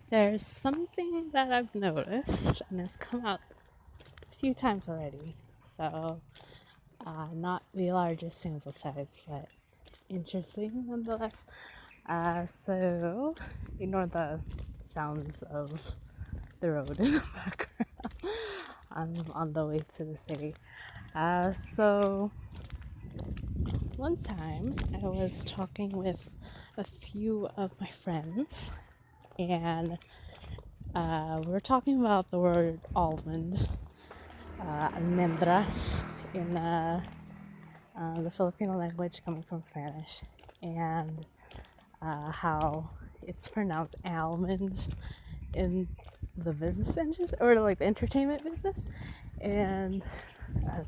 There's something that I've noticed, and it's come out a few times already. So, not the largest sample size, but interesting nonetheless. So, ignore the sounds of the road in the background. I'm on the way to the city. So, one time I was talking with a few of my friends, and we were talking about the word almond, almendras, in the Filipino language coming from Spanish, and how it's pronounced almond in the business industry, or like the entertainment business. And uh,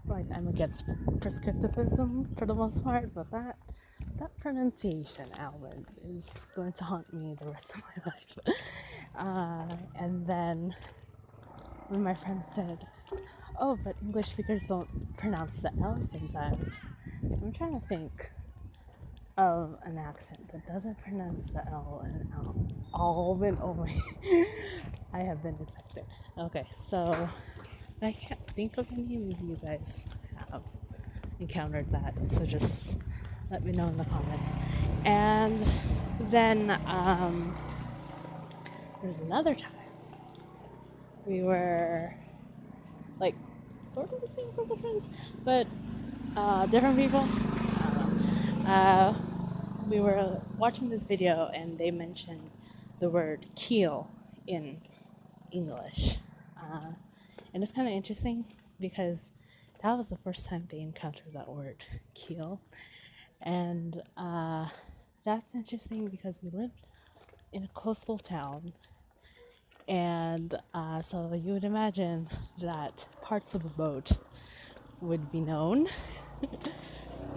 like, I'm against prescriptivism for the most part, but that pronunciation, almond, is going to haunt me the rest of my life. And then when my friend said, "Oh, but English speakers don't pronounce the L sometimes," I'm trying to think of an accent that doesn't pronounce the L and L. Almond. Oh my! I have been infected. Okay, so I can't think of any. Maybe you guys have encountered that, so just let me know in the comments. And then there's another time we were like sort of the same group of friends, but different people. We were watching this video and they mentioned the word keel in English. And it's kind of interesting because that was the first time they encountered that word, keel. And that's interesting because we lived in a coastal town. And so you would imagine that parts of a boat would be known,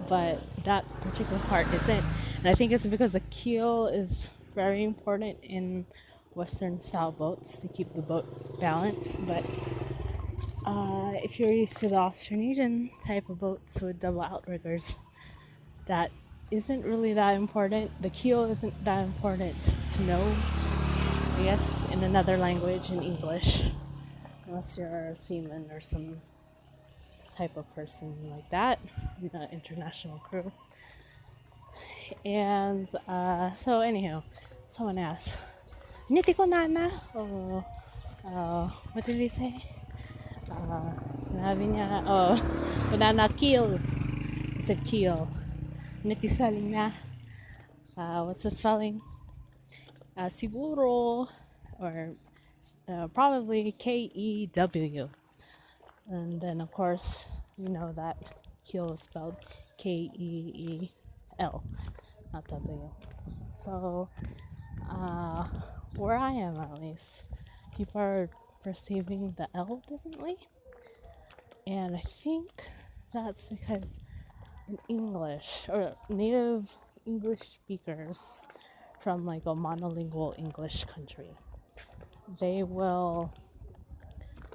but that particular part isn't. And I think it's because a keel is very important in Western style boats to keep the boat balanced. But if you're used to the Austronesian type of boats with double outriggers, that isn't really that important. The keel isn't that important to know, I guess, in another language, in English, unless you're a seaman or some type of person like that in an international crew. And so anyhow, someone asked, "Niti ko nana?" Oh, what did he say? Sinabi niya, oh, banana keel. He said keel. Niti spelling na. What's the spelling? Siguro, or probably Kew. And then, of course, you know that keel is spelled Keel, not W. So, where I am at least, people are perceiving the L differently. And I think that's because in English, or native English speakers from like a monolingual English country, they will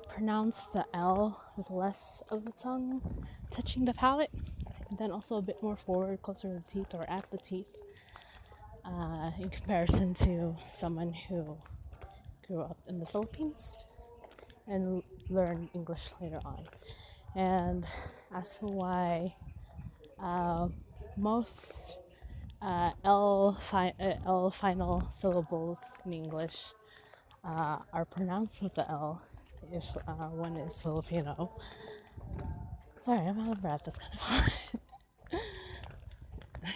pronounce the L with less of the tongue touching the palate, and then also a bit more forward, closer to the teeth or at the teeth, in comparison to someone who grew up in the Philippines and learned English later on. And as to why most L final syllables in English are pronounced with the L if one is Filipino. Sorry, I'm out of breath. That's kind of hot.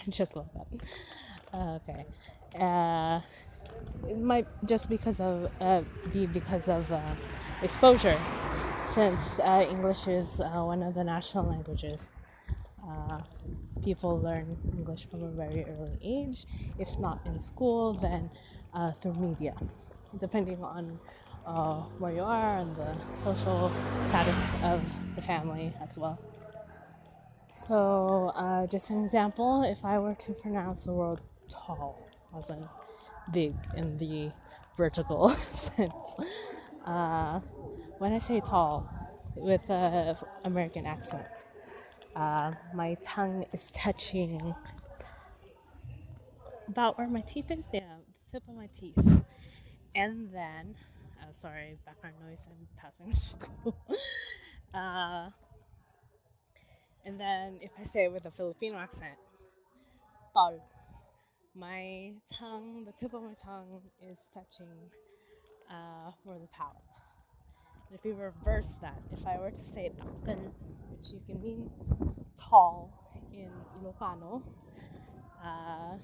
Just love that. Okay. It might just be because of exposure, since English is one of the national languages. People learn English from a very early age, if not in school, then through media, depending on where you are and the social status of the family as well. So, just an example, if I were to pronounce the word tall, as in big in the vertical sense, when I say tall with an American accent, my tongue is touching about where my teeth is. Yeah, tip of my teeth. And then, sorry, background noise, I'm passing school. uh, and then if I say it with a Filipino accent, tol. My tongue, the tip of my tongue is touching more the palate. And if we reverse that, if I were to say takal, which you can mean tall in Ilocano, uh,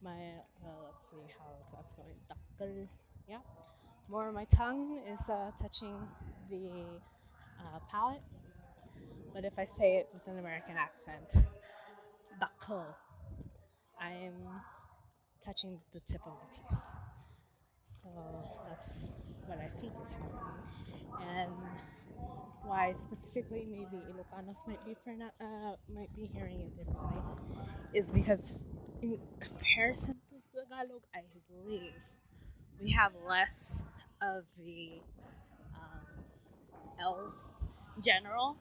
let's see how that's going. Takal, yeah. More of my tongue is touching the palate. But if I say it with an American accent, dakal, I'm touching the tip of my teeth. So that's what I think is happening. And why specifically maybe Ilocanos might be hearing it differently is because in comparison to Tagalog, I believe we have less of the L's in general.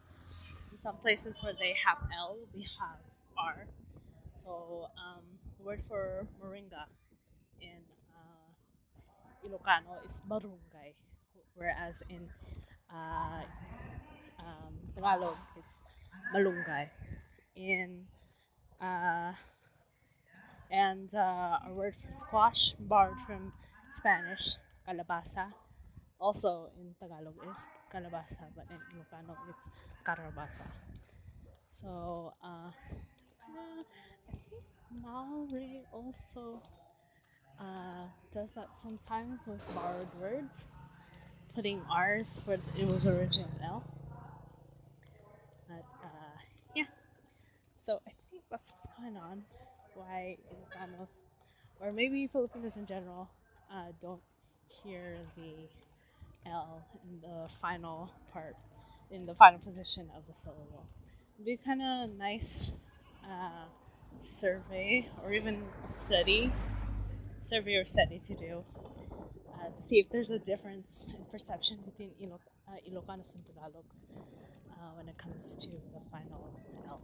In some places where they have L, we have R. So the word for moringa in Ilocano is barungay, whereas in uh, Tagalog it's malunggay. In and our word for squash, borrowed from Spanish, calabasa, also in Tagalog is calabasa, but in Ilocano it's carabasa. So I think Maori also does that sometimes with borrowed words, putting R's where it was original L. But yeah, so I think that's what's going on. Why Ilocanos, or maybe Filipinos in general, don't hear the L in the final part, in the final position of the syllable. It'd be kind of nice survey or even a survey or study to do to see if there's a difference in perception between Ilocanos and Tagalogs when it comes to the final L.